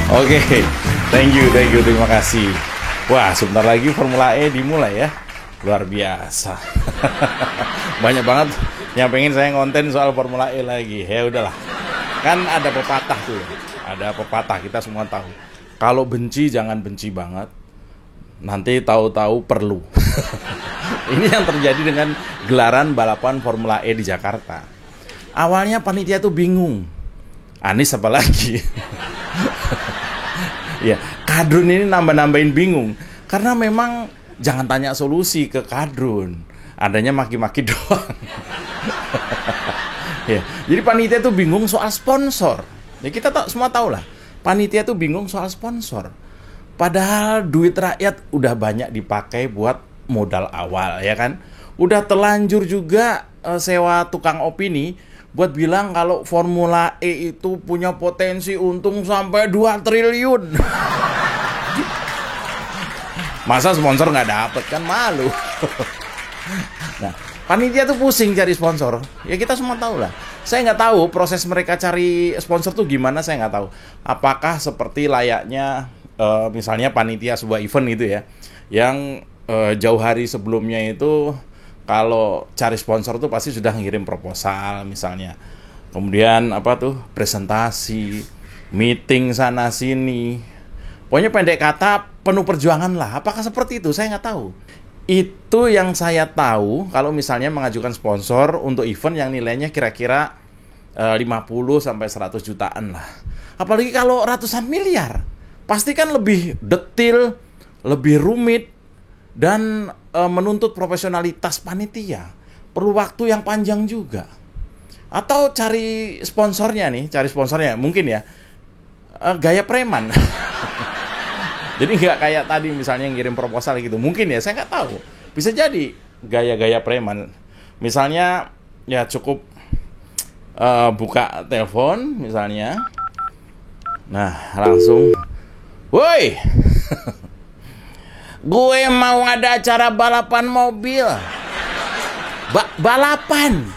Oke, terima kasih. Wah, sebentar lagi Formula E dimulai ya. Luar biasa. Banyak banget yang pengen saya ngonten soal Formula E lagi. Ya udahlah. Kan ada pepatah tuh. Ada pepatah, kita semua tahu. Kalau benci jangan benci banget. Nanti tahu-tahu perlu. Ini yang terjadi dengan gelaran balapan Formula E di Jakarta. Awalnya panitia tuh bingung. Anies apalagi. Ya, kadrun ini nambah-nambahin bingung. Karena memang jangan tanya solusi ke kadrun. Adanya maki-maki doang. Ya, jadi panitia tuh bingung soal sponsor. Ya kita semua tahu lah. Panitia tuh bingung soal sponsor. Padahal duit rakyat udah banyak dipakai buat modal awal, ya kan? Udah telanjur juga sewa tukang opini buat bilang kalau Formula E itu punya potensi untung sampai 2 triliun. Masa sponsor nggak dapet, kan malu. Nah, panitia tuh pusing cari sponsor. Ya kita semua tahu lah. Saya nggak tahu proses mereka cari sponsor tuh gimana, saya nggak tahu. Apakah seperti layaknya misalnya panitia sebuah event gitu ya, yang jauh hari sebelumnya itu kalau cari sponsor tuh pasti sudah ngirim proposal misalnya. Kemudian presentasi, meeting sana sini. Pokoknya pendek kata penuh perjuangan lah. Apakah seperti itu? Saya nggak tahu. Itu yang saya tahu kalau misalnya mengajukan sponsor untuk event yang nilainya kira-kira 50 sampai 100 jutaan lah. Apalagi kalau ratusan miliar. Pasti kan lebih detail, lebih rumit, dan menuntut profesionalitas panitia. Perlu waktu yang panjang juga. Atau cari sponsornya mungkin ya gaya preman. Jadi nggak kayak tadi misalnya ngirim proposal gitu. Mungkin ya, saya nggak tahu. Bisa jadi gaya-gaya preman. Misalnya ya cukup buka telepon misalnya. Nah langsung, woi, gue mau ada acara balapan mobil. Balapan.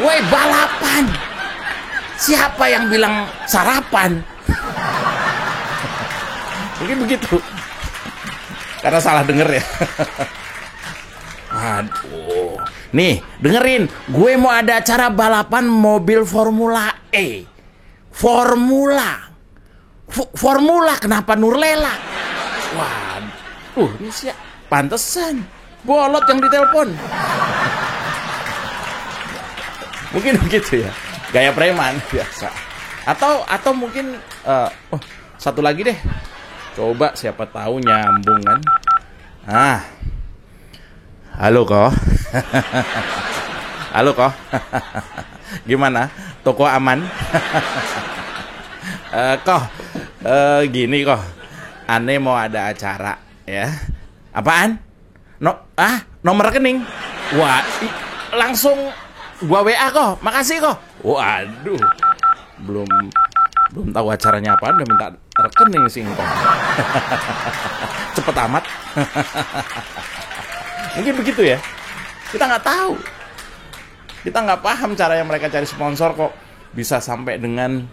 Woi, balapan. Siapa yang bilang sarapan? Mungkin begitu. Karena salah denger ya. Waduh. Nih, dengerin. Gue mau ada acara balapan mobil Formula E. Formula kenapa Nurlela? Waduh, ini sih pantesan bolot yang ditelepon. Mungkin begitu ya, gaya preman biasa. Atau mungkin satu lagi deh. Coba siapa tahu nyambung kan. Halo kok. Halo kok. Gimana? Toko aman? Gini kok. Ane mau ada acara ya. Apaan? Nomor rekening. Wah, langsung gua WA kok. Makasih kok. Waduh. Belum tahu acaranya apaan udah minta rekening sih kok. Cepet amat. Mungkin begitu ya. Kita nggak tahu. Kita nggak paham cara yang mereka cari sponsor kok bisa sampai dengan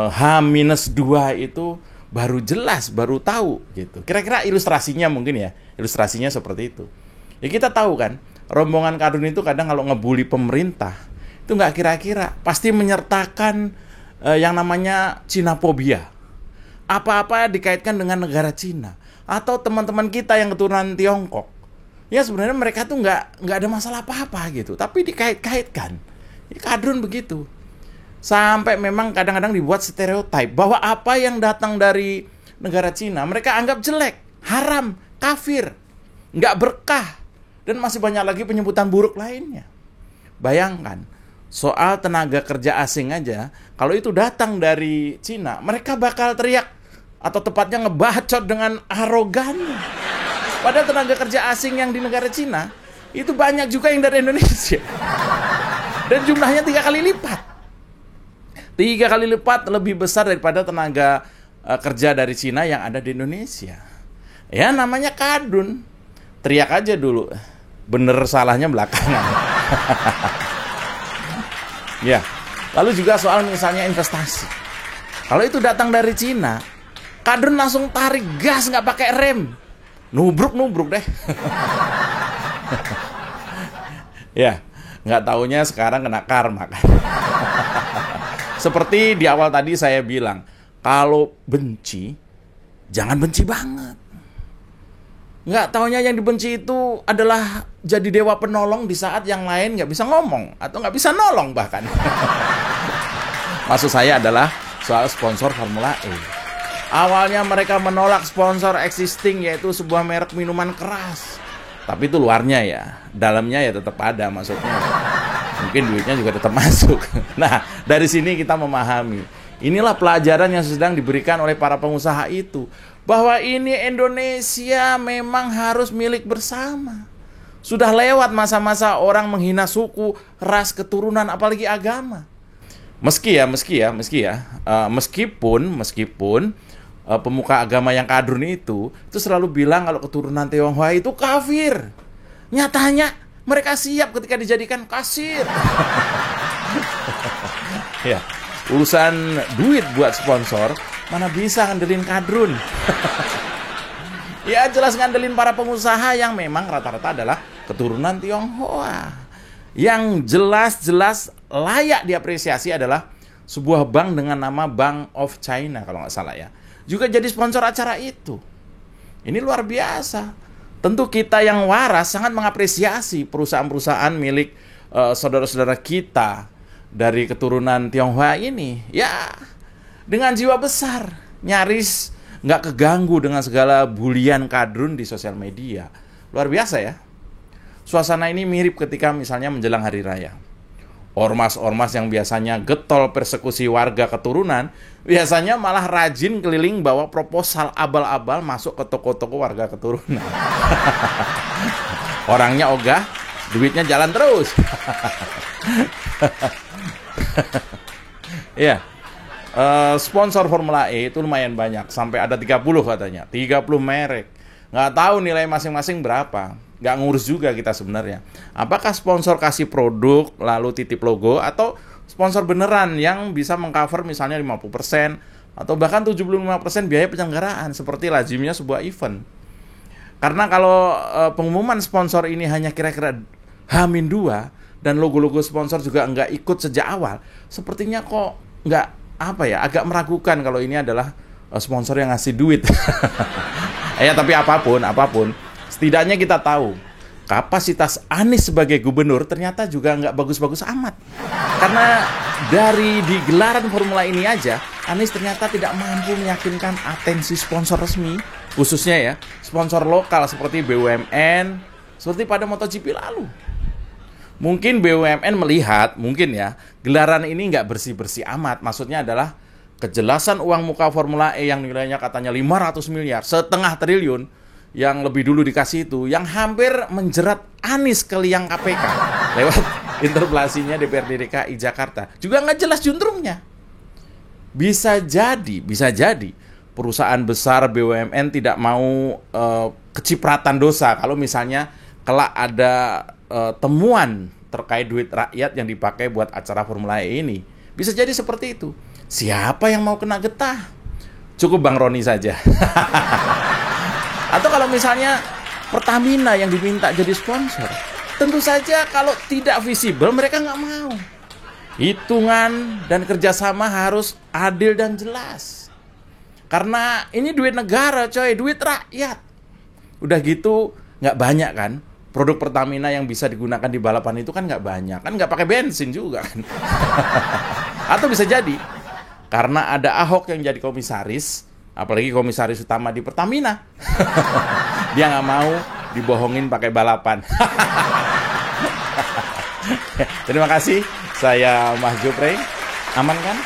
H-2 itu baru jelas, baru tahu gitu. Kira-kira ilustrasinya mungkin ya. Ilustrasinya seperti itu. Ya kita tahu kan, rombongan kadrun itu kadang kalau ngebully pemerintah itu nggak kira-kira, pasti menyertakan yang namanya Cinaphobia. Apa-apa dikaitkan dengan negara Cina atau teman-teman kita yang keturunan Tiongkok. Ya sebenarnya mereka tuh nggak ada masalah apa-apa gitu, tapi dikait-kaitkan. Ini kadrun begitu. Sampai memang kadang-kadang dibuat stereotip bahwa apa yang datang dari negara Cina mereka anggap jelek, haram, kafir, nggak berkah, dan masih banyak lagi penyebutan buruk lainnya. Bayangkan, soal tenaga kerja asing aja, kalau itu datang dari Cina, mereka bakal teriak, atau tepatnya ngebacot dengan arogan. Padahal tenaga kerja asing yang di negara Cina, itu banyak juga yang dari Indonesia. Dan jumlahnya 3 kali lipat. 3 kali lipat lebih besar daripada tenaga kerja dari Cina yang ada di Indonesia. Ya namanya kadrun. Teriak aja dulu. Bener salahnya belakangan. Ya. Lalu juga soal misalnya investasi. Kalau itu datang dari Cina, Kadrun langsung tarik gas, nggak pakai rem. Nubruk deh. Ya, nggak taunya sekarang kena karma kan. Seperti di awal tadi saya bilang, kalau benci, jangan benci banget. Nggak taunya yang dibenci itu adalah jadi dewa penolong di saat yang lain nggak bisa ngomong atau nggak bisa nolong bahkan. Maksud saya adalah soal sponsor Formula E. Awalnya mereka menolak sponsor existing, yaitu sebuah merek minuman keras. Tapi itu luarnya ya, dalamnya ya tetap ada, maksudnya mungkin duitnya juga tetap masuk. Nah, dari sini kita memahami, inilah pelajaran yang sedang diberikan oleh para pengusaha itu, bahwa ini Indonesia memang harus milik bersama. Sudah lewat masa-masa orang menghina suku, ras, keturunan, apalagi agama. Meskipun pemuka agama yang kadrun itu selalu bilang kalau keturunan Tionghoa itu kafir. Nyatanya mereka siap ketika dijadikan kasir. Ya, urusan duit buat sponsor, mana bisa ngandelin kadrun. Ya jelas ngandelin para pengusaha yang memang rata-rata adalah keturunan Tionghoa. Yang jelas-jelas layak diapresiasi adalah sebuah bank dengan nama Bank of China kalau nggak salah ya, juga jadi sponsor acara itu. Ini luar biasa. Tentu kita yang waras sangat mengapresiasi perusahaan-perusahaan milik saudara-saudara kita dari keturunan Tionghoa ini. Ya, dengan jiwa besar, nyaris nggak keganggu dengan segala bulian kadrun di sosial media. Luar biasa ya. Suasana ini mirip ketika misalnya menjelang hari raya. Ormas-ormas yang biasanya getol persekusi warga keturunan, biasanya malah rajin keliling bawa proposal abal-abal masuk ke toko-toko warga keturunan. Orangnya ogah, duitnya jalan terus. Ya, sponsor Formula E itu lumayan banyak, sampai ada 30 katanya, 30 merek. Nggak tahu nilai masing-masing berapa. Nggak ngurus juga kita sebenarnya. Apakah sponsor kasih produk lalu titip logo, atau sponsor beneran yang bisa mengcover misalnya 50% atau bahkan 75% biaya penyelenggaraan seperti lazimnya sebuah event. Karena kalau pengumuman sponsor ini hanya kira-kira H-2 dan logo-logo sponsor juga nggak ikut sejak awal, sepertinya kok nggak agak meragukan kalau ini adalah sponsor yang ngasih duit. Ya tapi apapun, setidaknya kita tahu kapasitas Anies sebagai gubernur ternyata juga nggak bagus-bagus amat. Karena dari di gelaran Formula ini aja, Anies ternyata tidak mampu meyakinkan atensi sponsor resmi, khususnya ya sponsor lokal seperti BUMN, seperti pada MotoGP lalu. Mungkin BUMN melihat, gelaran ini nggak bersih-bersih amat. Maksudnya adalah kejelasan uang muka Formula E yang nilainya katanya 500 miliar, setengah triliun, yang lebih dulu dikasih itu, yang hampir menjerat Anies ke liang KPK lewat interpelasinya DPRD DKI Jakarta. Juga nggak jelas juntrungnya. Bisa jadi perusahaan besar BUMN tidak mau kecipratan dosa kalau misalnya kelak ada temuan terkait duit rakyat yang dipakai buat acara Formula E ini. Bisa jadi seperti itu. Siapa yang mau kena getah? Cukup Bang Roni saja. Atau kalau misalnya Pertamina yang diminta jadi sponsor, tentu saja kalau tidak visible mereka nggak mau. Hitungan dan kerjasama harus adil dan jelas. Karena ini duit negara coy, duit rakyat. Udah gitu nggak banyak kan produk Pertamina yang bisa digunakan di balapan itu, kan nggak banyak, kan nggak pakai bensin juga kan. Atau bisa jadi karena ada Ahok yang jadi komisaris, apalagi komisaris utama di Pertamina, dia nggak mau dibohongin pakai balapan. Terima kasih, saya Mas Jupre. Aman kan?